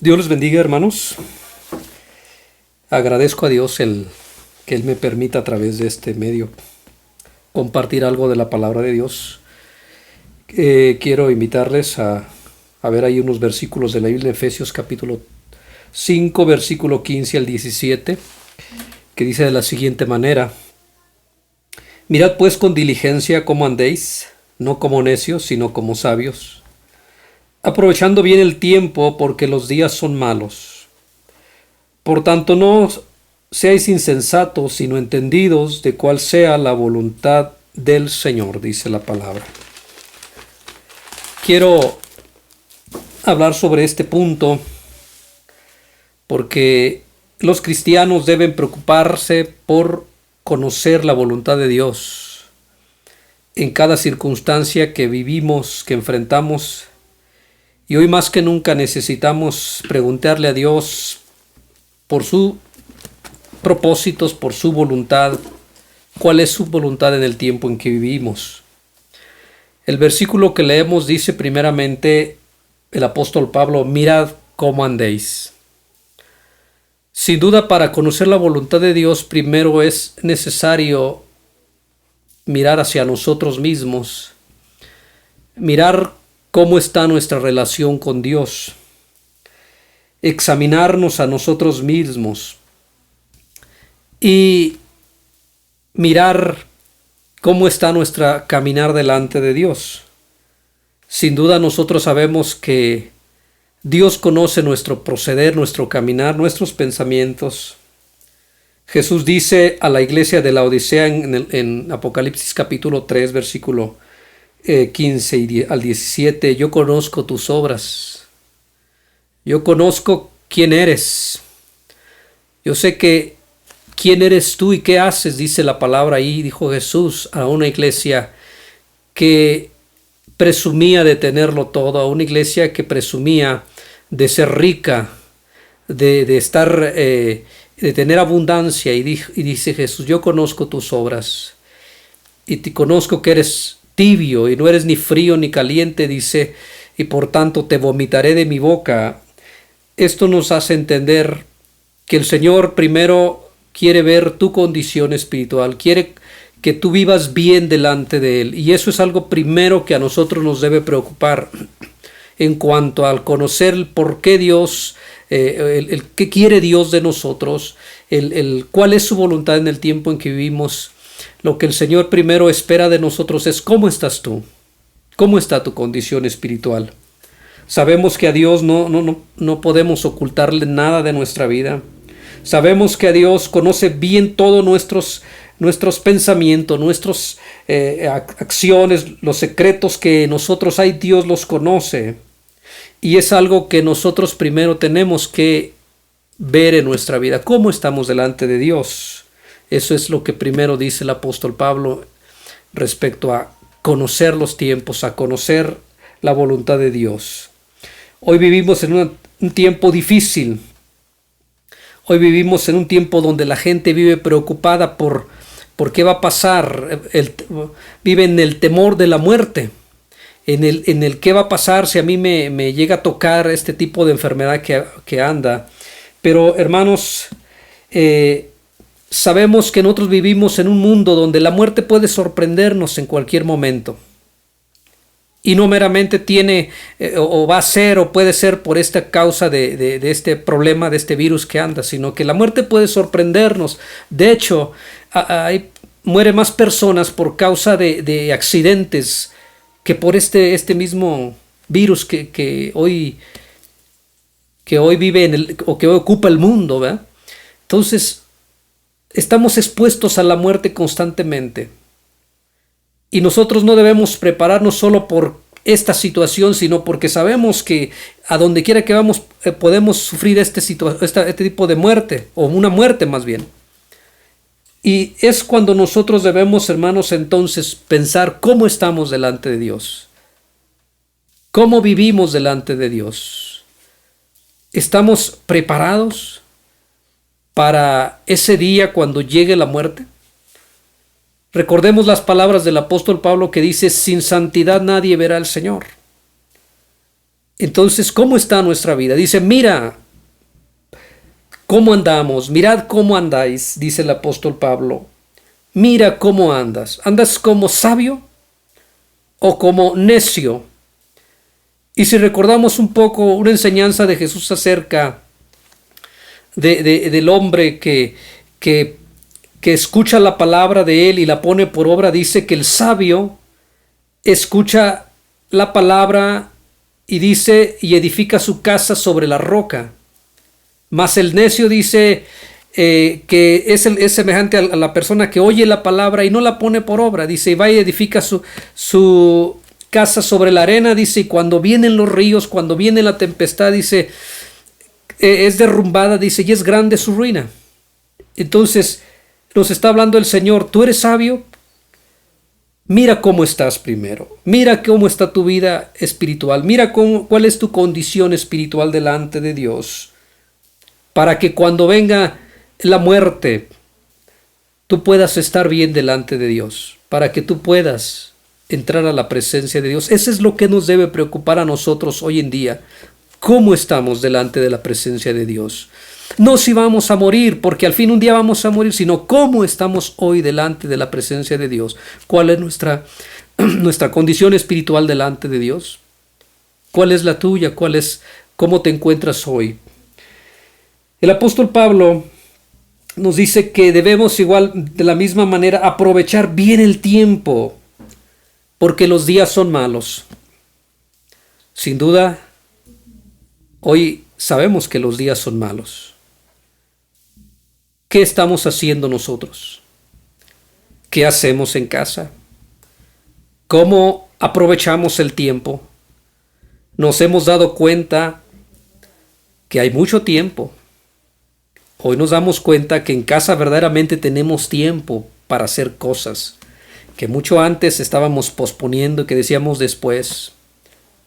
Dios les bendiga, hermanos. Agradezco a Dios que Él me permita a través de este medio compartir algo de la palabra de Dios. Quiero invitarles a ver ahí unos versículos de la Biblia, Efesios capítulo 5, versículo 15 al 17, que dice de la siguiente manera: Mirad pues con diligencia cómo andéis, no como necios, sino como sabios, aprovechando bien el tiempo, porque los días son malos. Por tanto, no seáis insensatos, sino entendidos de cuál sea la voluntad del Señor, dice la palabra. Quiero hablar sobre este punto porque los cristianos deben preocuparse por conocer la voluntad de Dios en cada circunstancia que vivimos, que enfrentamos. Y hoy más que nunca necesitamos preguntarle a Dios por sus propósitos, por su voluntad, cuál es su voluntad en el tiempo en que vivimos. El versículo que leemos dice primeramente el apóstol Pablo: mirad cómo andéis. Sin duda, para conocer la voluntad de Dios, primero es necesario mirar hacia nosotros mismos, mirar cómo está nuestra relación con Dios, examinarnos a nosotros mismos y mirar cómo está nuestra caminar delante de Dios. Sin duda nosotros sabemos que Dios conoce nuestro proceder, nuestro caminar, nuestros pensamientos. Jesús dice a la iglesia de la Odisea en Apocalipsis capítulo 3, versículo 15 al 17: yo conozco tus obras, yo conozco quién eres, yo sé que quién eres tú y qué haces, dice la palabra ahí. Dijo Jesús a una iglesia que presumía de tenerlo todo, a una iglesia que presumía de ser rica, de estar, de tener abundancia, y dice Jesús: yo conozco tus obras y te conozco que eres tibio y no eres ni frío ni caliente, dice, y por tanto te vomitaré de mi boca. Esto nos hace entender que el Señor primero quiere ver tu condición espiritual, quiere que tú vivas bien delante de Él, y eso es algo primero que a nosotros nos debe preocupar en cuanto al conocer el por qué Dios, el qué quiere Dios de nosotros, cuál es su voluntad en el tiempo en que vivimos. Lo que el Señor primero espera de nosotros es cómo estás tú, cómo está tu condición espiritual. Sabemos que a Dios no podemos ocultarle nada de nuestra vida. Sabemos que a Dios conoce bien todos nuestros pensamientos, nuestras acciones, los secretos que nosotros hay, Dios los conoce. Y es algo que nosotros primero tenemos que ver en nuestra vida, cómo estamos delante de Dios. Eso es lo que primero dice el apóstol Pablo respecto a conocer los tiempos, a conocer la voluntad de Dios. Hoy vivimos en un tiempo difícil. Hoy vivimos en un tiempo donde la gente vive preocupada por qué va a pasar. Vive en el temor de la muerte, en el qué va a pasar si a mí me llega a tocar este tipo de enfermedad que anda. Pero hermanos, sabemos que nosotros vivimos en un mundo donde la muerte puede sorprendernos en cualquier momento. Y no meramente tiene o va a ser o puede ser por esta causa de este problema, de este virus que anda, sino que la muerte puede sorprendernos. De hecho, mueren más personas por causa de accidentes que por este mismo virus que hoy vive o que hoy ocupa el mundo, ¿verdad? Entonces, estamos expuestos a la muerte constantemente. Y nosotros no debemos prepararnos solo por esta situación, sino porque sabemos que a donde quiera que vamos podemos sufrir este tipo de muerte, o una muerte más bien. Y es cuando nosotros debemos, hermanos, entonces pensar cómo estamos delante de Dios. ¿Cómo vivimos delante de Dios? ¿Estamos preparados para ese día cuando llegue la muerte? Recordemos las palabras del apóstol Pablo que dice: sin santidad nadie verá al Señor. Entonces, ¿cómo está nuestra vida? Dice, mira cómo andamos, mirad cómo andáis, dice el apóstol Pablo. Mira cómo andas. ¿Andas como sabio o como necio? Y si recordamos un poco una enseñanza de Jesús acerca del hombre que escucha la palabra de él y la pone por obra, dice que el sabio escucha la palabra y dice y edifica su casa sobre la roca. Mas el necio dice que es semejante a la persona que oye la palabra y no la pone por obra. Dice, y va y edifica su casa sobre la arena, dice, y cuando vienen los ríos, cuando viene la tempestad, dice, es derrumbada, dice, y es grande su ruina. Entonces nos está hablando el Señor, ¿tú eres sabio? Mira cómo estás primero, mira cómo está tu vida espiritual, mira cuál es tu condición espiritual delante de Dios, para que cuando venga la muerte, tú puedas estar bien delante de Dios, para que tú puedas entrar a la presencia de Dios. Eso es lo que nos debe preocupar a nosotros hoy en día. ¿Cómo estamos delante de la presencia de Dios? No si vamos a morir, porque al fin un día vamos a morir, sino cómo estamos hoy delante de la presencia de Dios. ¿Cuál es nuestra condición espiritual delante de Dios? ¿Cuál es la tuya? ¿Cómo te encuentras hoy? El apóstol Pablo nos dice que debemos igual de la misma manera aprovechar bien el tiempo, porque los días son malos. Sin duda, hoy sabemos que los días son malos. ¿Qué estamos haciendo nosotros? ¿Qué hacemos en casa? ¿Cómo aprovechamos el tiempo? Nos hemos dado cuenta que hay mucho tiempo. Hoy nos damos cuenta que en casa verdaderamente tenemos tiempo para hacer cosas que mucho antes estábamos posponiendo y que decíamos después.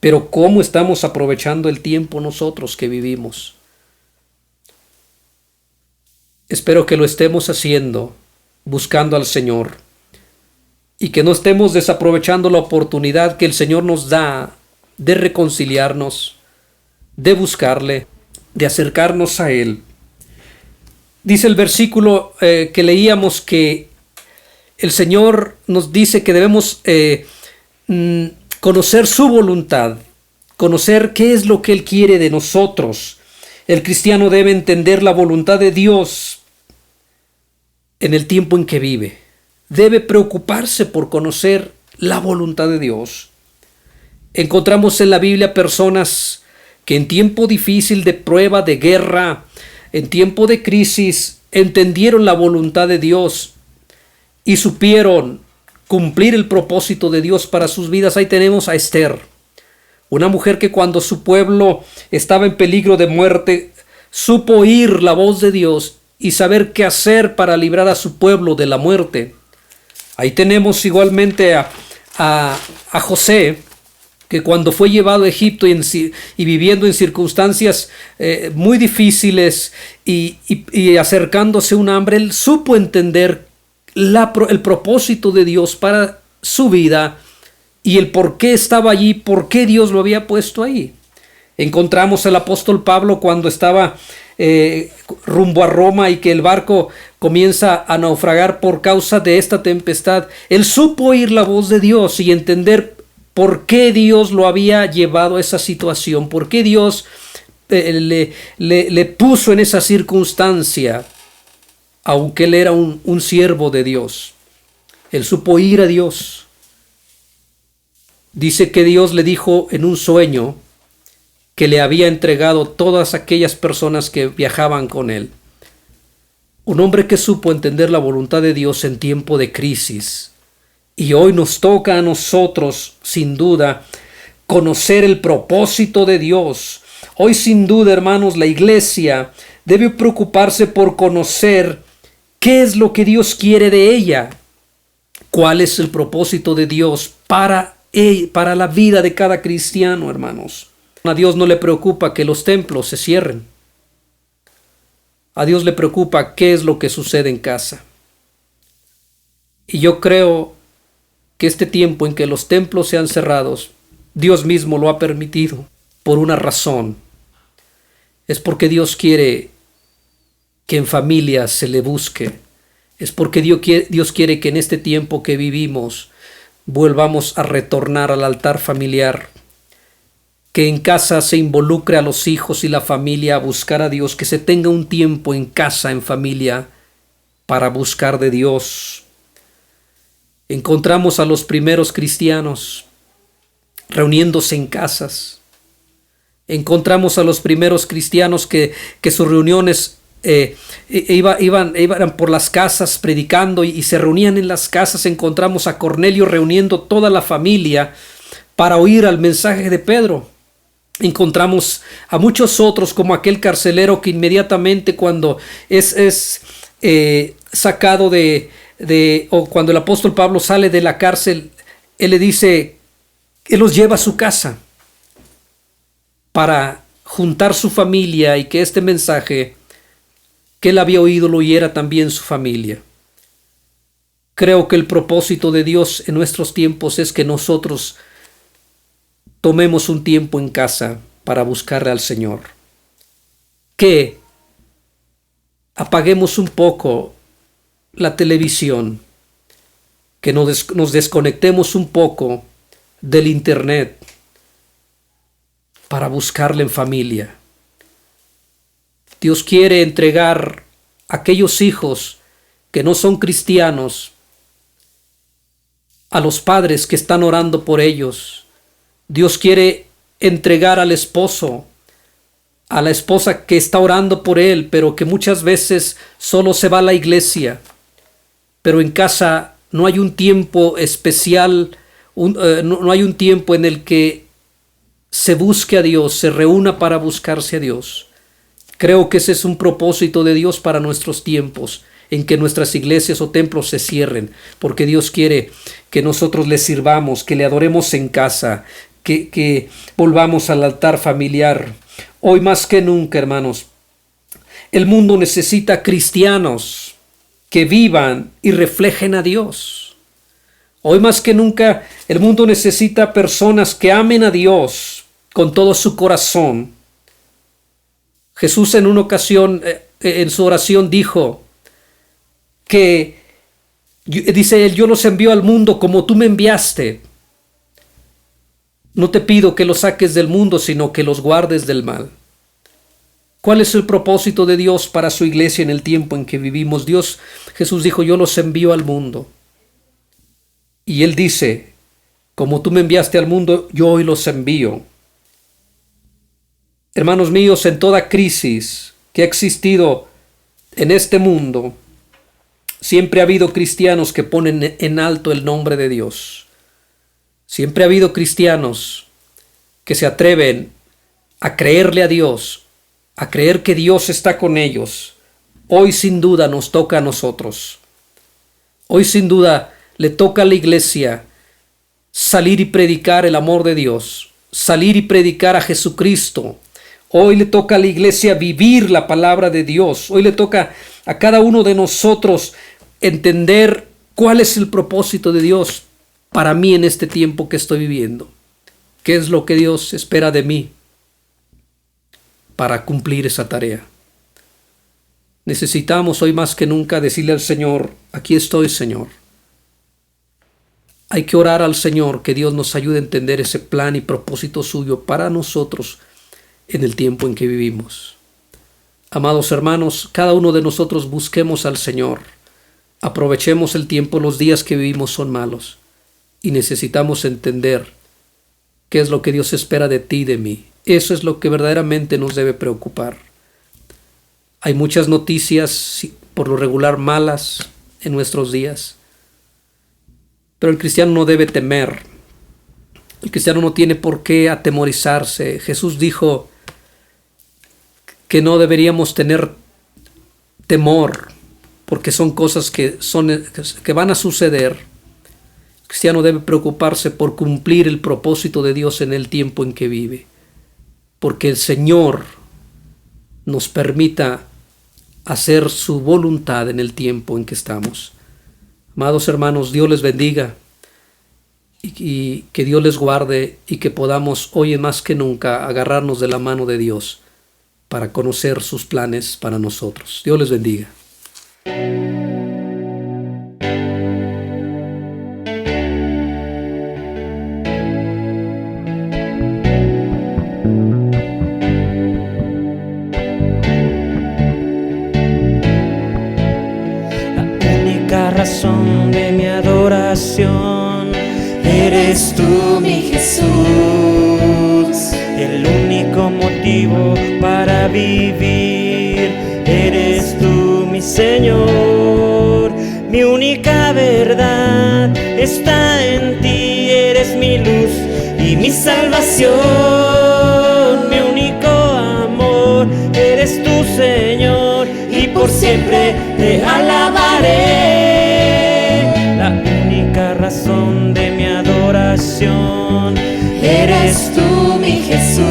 Pero ¿cómo estamos aprovechando el tiempo nosotros que vivimos? Espero que lo estemos haciendo, buscando al Señor, y que no estemos desaprovechando la oportunidad que el Señor nos da de reconciliarnos, de buscarle, de acercarnos a Él. Dice el versículo que leíamos que el Señor nos dice que debemos conocer su voluntad, conocer qué es lo que Él quiere de nosotros. El cristiano debe entender la voluntad de Dios en el tiempo en que vive. Debe preocuparse por conocer la voluntad de Dios. Encontramos en la Biblia personas que en tiempo difícil de prueba, de guerra, en tiempo de crisis, entendieron la voluntad de Dios y supieron cumplir el propósito de Dios para sus vidas. Ahí tenemos a Esther, una mujer que cuando su pueblo estaba en peligro de muerte, supo oír la voz de Dios y saber qué hacer para librar a su pueblo de la muerte. Ahí tenemos igualmente a José, que cuando fue llevado a Egipto y viviendo en circunstancias muy difíciles y acercándose a un hambre, él supo entender el propósito de Dios para su vida y el por qué estaba allí, por qué Dios lo había puesto ahí. Encontramos al apóstol Pablo cuando estaba rumbo a Roma y que el barco comienza a naufragar por causa de esta tempestad. Él supo oír la voz de Dios y entender por qué Dios lo había llevado a esa situación, por qué Dios le puso en esa circunstancia, aunque él era un siervo de Dios. Él supo oír a Dios. Dice que Dios le dijo en un sueño que le había entregado todas aquellas personas que viajaban con él. Un hombre que supo entender la voluntad de Dios en tiempo de crisis. Y hoy nos toca a nosotros, sin duda, conocer el propósito de Dios. Hoy, sin duda, hermanos, la iglesia debe preocuparse por conocer qué es lo que Dios quiere de ella. ¿Cuál es el propósito de Dios para la vida de cada cristiano, hermanos? A Dios no le preocupa que los templos se cierren. A Dios le preocupa qué es lo que sucede en casa. Y yo creo que este tiempo en que los templos sean cerrados, Dios mismo lo ha permitido por una razón. Es porque Dios quiere que en familia se le busque. Es porque Dios quiere que en este tiempo que vivimos volvamos a retornar al altar familiar. Que en casa se involucre a los hijos y la familia a buscar a Dios. Que se tenga un tiempo en casa, en familia, para buscar de Dios. Encontramos a los primeros cristianos reuniéndose en casas. Encontramos a los primeros cristianos que sus reuniones iban por las casas predicando y se reunían en las casas. Encontramos a Cornelio reuniendo toda la familia para oír al mensaje de Pedro. Encontramos a muchos otros, como aquel carcelero que inmediatamente cuando es sacado o cuando el apóstol Pablo sale de la cárcel, él le dice, él los lleva a su casa para juntar su familia y que este mensaje que él había oído lo oyera también su familia. Creo que el propósito de Dios en nuestros tiempos es que nosotros tomemos un tiempo en casa para buscarle al Señor. Que apaguemos un poco la televisión, que nos desconectemos un poco del internet para buscarle en familia. Dios quiere entregar a aquellos hijos que no son cristianos a los padres que están orando por ellos. Dios quiere entregar al esposo, a la esposa que está orando por él, pero que muchas veces solo se va a la iglesia. Pero en casa no hay un tiempo especial, no hay un tiempo en el que se busque a Dios, se reúna para buscarse a Dios. Creo que ese es un propósito de Dios para nuestros tiempos, en que nuestras iglesias o templos se cierren, porque Dios quiere que nosotros le sirvamos, que le adoremos en casa, que volvamos al altar familiar. Hoy más que nunca, hermanos, el mundo necesita cristianos que vivan y reflejen a Dios. Hoy más que nunca el mundo necesita personas que amen a Dios con todo su corazón. Jesús en una ocasión en su oración dijo que, dice él, yo los envío al mundo como tú me enviaste. No te pido que los saques del mundo, sino que los guardes del mal. ¿Cuál es el propósito de Dios para su iglesia en el tiempo en que vivimos? Jesús dijo, yo los envío al mundo. Y Él dice, como tú me enviaste al mundo, yo hoy los envío. Hermanos míos, en toda crisis que ha existido en este mundo, siempre ha habido cristianos que ponen en alto el nombre de Dios. Siempre ha habido cristianos que se atreven a creerle a Dios, a creer que Dios está con ellos. Hoy sin duda nos toca a nosotros. Hoy sin duda le toca a la iglesia salir y predicar el amor de Dios, salir y predicar a Jesucristo. Hoy le toca a la iglesia vivir la palabra de Dios. Hoy le toca a cada uno de nosotros entender cuál es el propósito de Dios para mí en este tiempo que estoy viviendo. ¿Qué es lo que Dios espera de mí para cumplir esa tarea? Necesitamos hoy más que nunca decirle al Señor, aquí estoy, Señor. Hay que orar al Señor que Dios nos ayude a entender ese plan y propósito suyo para nosotros en el tiempo en que vivimos. Amados hermanos, cada uno de nosotros busquemos al Señor. Aprovechemos el tiempo, los días que vivimos son malos y necesitamos entender qué es lo que Dios espera de ti y de mí. Eso es lo que verdaderamente nos debe preocupar. Hay muchas noticias, por lo regular malas, en nuestros días. Pero el cristiano no debe temer. El cristiano no tiene por qué atemorizarse. Jesús dijo que no deberíamos tener temor, porque son cosas que van a suceder. El cristiano debe preocuparse por cumplir el propósito de Dios en el tiempo en que vive, porque el Señor nos permita hacer su voluntad en el tiempo en que estamos. Amados hermanos, Dios les bendiga. y que Dios les guarde y que podamos hoy más que nunca agarrarnos de la mano de Dios para conocer sus planes para nosotros. Dios les bendiga. La razón de mi adoración eres tú, mi Jesús, el único motivo para vivir eres tú, mi Señor, mi única verdad está en ti, eres mi luz y mi salvación, mi único amor eres tú, Señor, y por siempre te alabaré. La única razón de mi adoración eres tú, mi Jesús,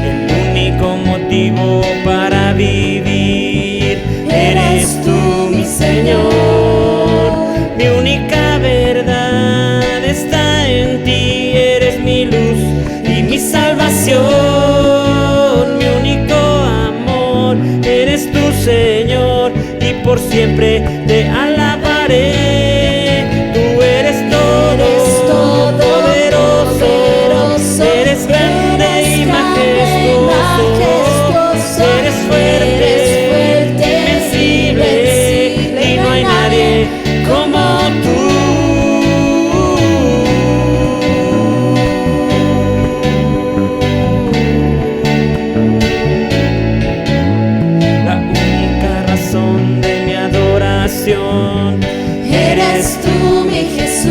el único motivo para vivir eres tú, mi Señor, mi única verdad está en ti, eres mi luz y mi salvación, mi único amor eres tú, Señor, y por siempre te alabaré. Tú eres todo, poderoso, eres grande y majestuoso, eres fuerte, invencible, y no hay nadie como tú. La única razón de mi adoración eres tú, mi Jesús,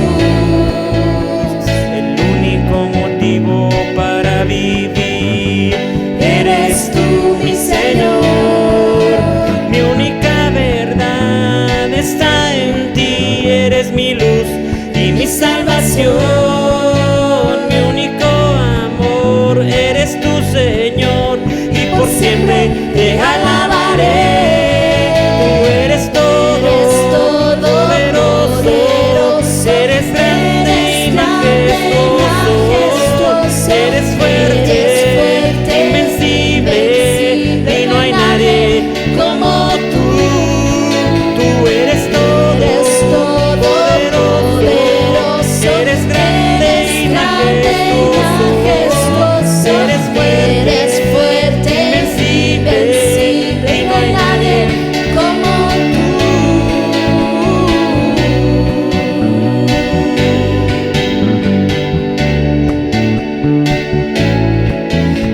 el único motivo para vivir eres tú, mi Señor, mi única verdad está en ti, eres mi luz y mi salvación, mi único amor eres tú, Señor, y por siempre te alabaré. Tú eres todo, poderoso, eres grande y majestuoso, eres fuerte, invencible, y no hay nadie como tú. Tú eres todo, poderoso, eres grande y majestuoso, eres fuerte, invencible, y no hay nadie como tú.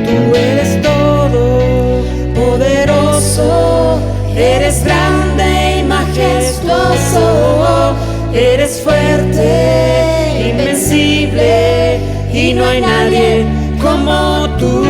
Tú eres todo, poderoso, eres grande y majestuoso, eres fuerte, invencible, y no hay nadie como tú.